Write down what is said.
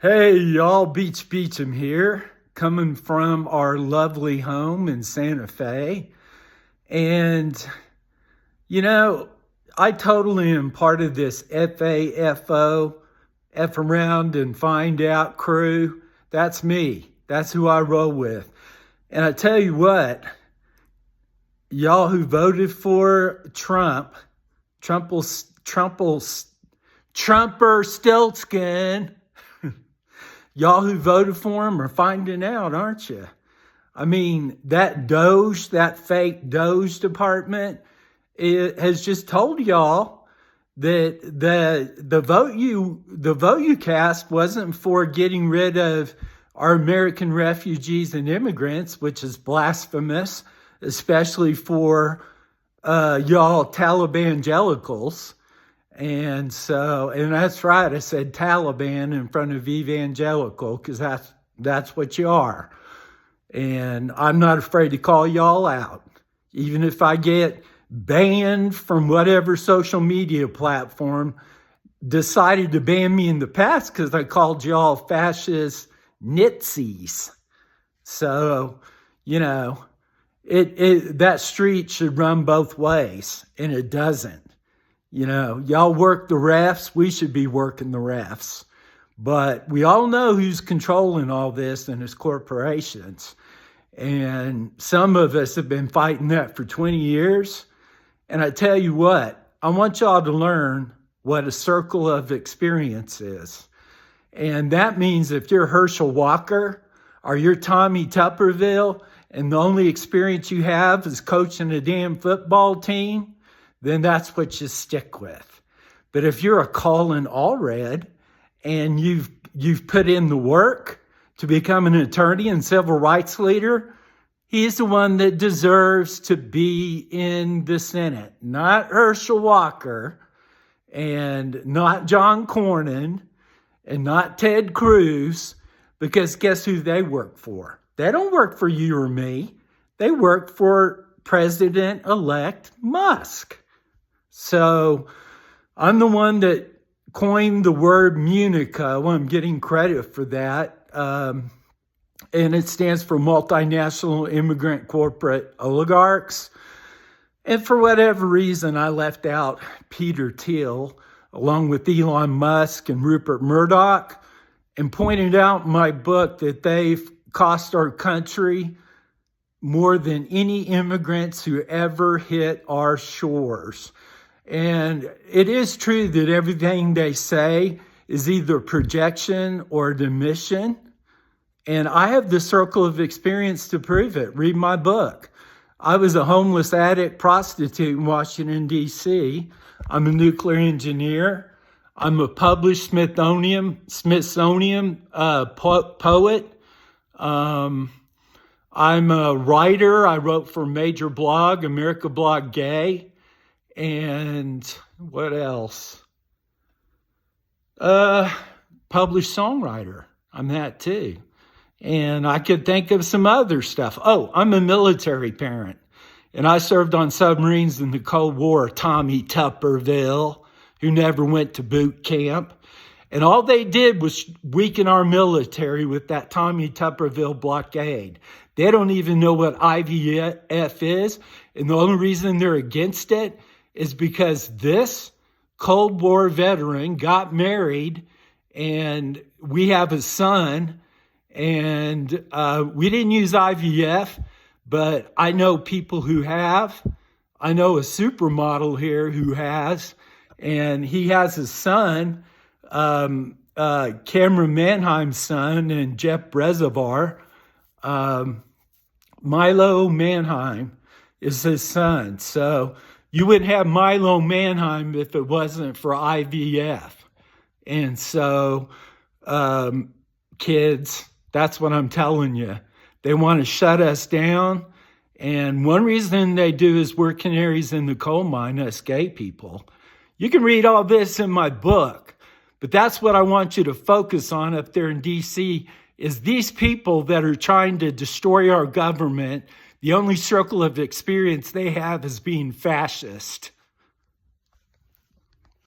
Hey y'all, Beecham here, coming from our lovely home in Santa Fe. And, I totally am part of this FAFO, F around and find out crew. That's me. That's who I roll with. And I tell you what, y'all who voted for Trumper Stiltskin, y'all who voted for him are finding out, aren't you? I mean, that fake Doge department, it has just told y'all that the vote you cast wasn't for getting rid of our American refugees and immigrants, which is blasphemous, especially for y'all Talibangelicals. And that's right, I said Taliban in front of evangelical, because that's what you are. And I'm not afraid to call y'all out. Even if I get banned from whatever social media platform decided to ban me in the past because I called y'all fascist Nazis. So, that street should run both ways, and it doesn't. Y'all work the refs, we should be working the refs. But we all know who's controlling all this, and it's corporations. And some of us have been fighting that for 20 years. And I tell you what, I want y'all to learn what a circle of experience is. And that means if you're Herschel Walker or you're Tommy Tuberville, and the only experience you have is coaching a damn football team, then that's what you stick with. But if you're a Colin Allred and you've put in the work to become an attorney and civil rights leader, he's the one that deserves to be in the Senate, not Herschel Walker and not John Cornyn and not Ted Cruz, because guess who they work for? They don't work for you or me. They work for President-Elect Musk. So I'm the one that coined the word Munico. I'm getting credit for that. And it stands for multinational immigrant corporate oligarchs. And for whatever reason, I left out Peter Thiel, along with Elon Musk and Rupert Murdoch, and pointed out in my book that they've cost our country more than any immigrants who ever hit our shores. And it is true that everything they say is either projection or admission. And I have the circle of experience to prove it. Read my book. I was a homeless addict prostitute in Washington, D.C. I'm a nuclear engineer. I'm a published Smithsonian poet. I'm a writer. I wrote for a major blog, America Blog Gay. And what else? Published songwriter. I'm that too. And I could think of some other stuff. Oh, I'm a military parent. And I served on submarines in the Cold War. Tommy Tuberville, who never went to boot camp. And all they did was weaken our military with that Tommy Tuberville blockade. They don't even know what IVF is. And the only reason they're against it is because this Cold War veteran got married, and we have a son, and we didn't use IVF, but I know people who have. I know a supermodel here who has, and he has a son, Cameron Manheim's son, and Jeff Reservoir. Milo Manheim is his son. So you wouldn't have Milo Manheim if it wasn't for IVF. And so, kids, that's what I'm telling you. They want to shut us down. And one reason they do is we're canaries in the coal mine, us gay people. You can read all this in my book, but that's what I want you to focus on up there in D.C. is these people that are trying to destroy our government. The only circle of experience they have is being fascist.